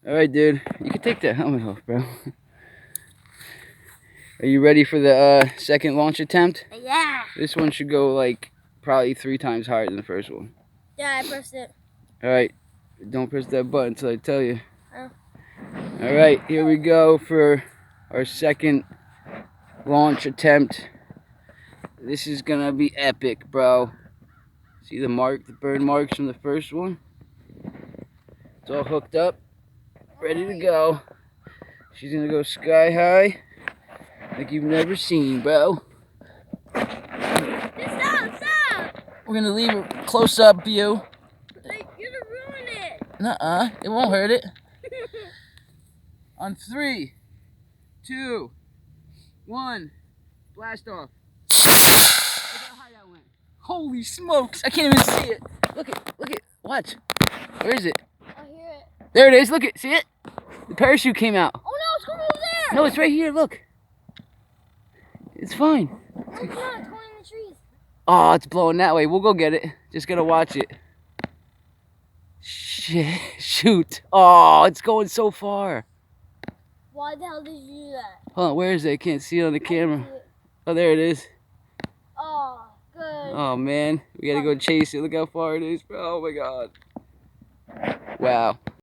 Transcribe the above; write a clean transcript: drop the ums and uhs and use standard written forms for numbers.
Alright, dude. You can take that helmet off, bro. Are you ready for the second launch attempt? Yeah. This one should go like probably 3 times higher than the first one. Yeah, I pressed it. Alright. Don't press that button until I tell you. Oh. Alright, here we go for our second launch attempt. This is gonna be epic, bro. See the burn marks from the first one? It's all hooked up, ready to go. She's gonna go sky high, like you've never seen, bro. Stop! We're gonna leave a close-up view. Like, you're gonna ruin it. Nuh-uh, it won't hurt it. On 3, 2, 1, blast off. Look how high that went. Holy smokes, I can't even see it. Look it, watch. Where is it? I hear it. There it is, look it, see it? The parachute came out. Oh no, it's going over there. No, it's right here, look. It's fine. No, it's not. It's going in the trees. Oh, it's blowing that way. We'll go get it. Just gotta watch it. Shit, shoot. Oh, it's going so far. Why the hell did you do that? Hold on, where is it? I can't see it on the camera. Oh, there it is. Oh, good. Oh, man. We gotta go chase it. Look how far it is, bro. Oh, my God. Wow.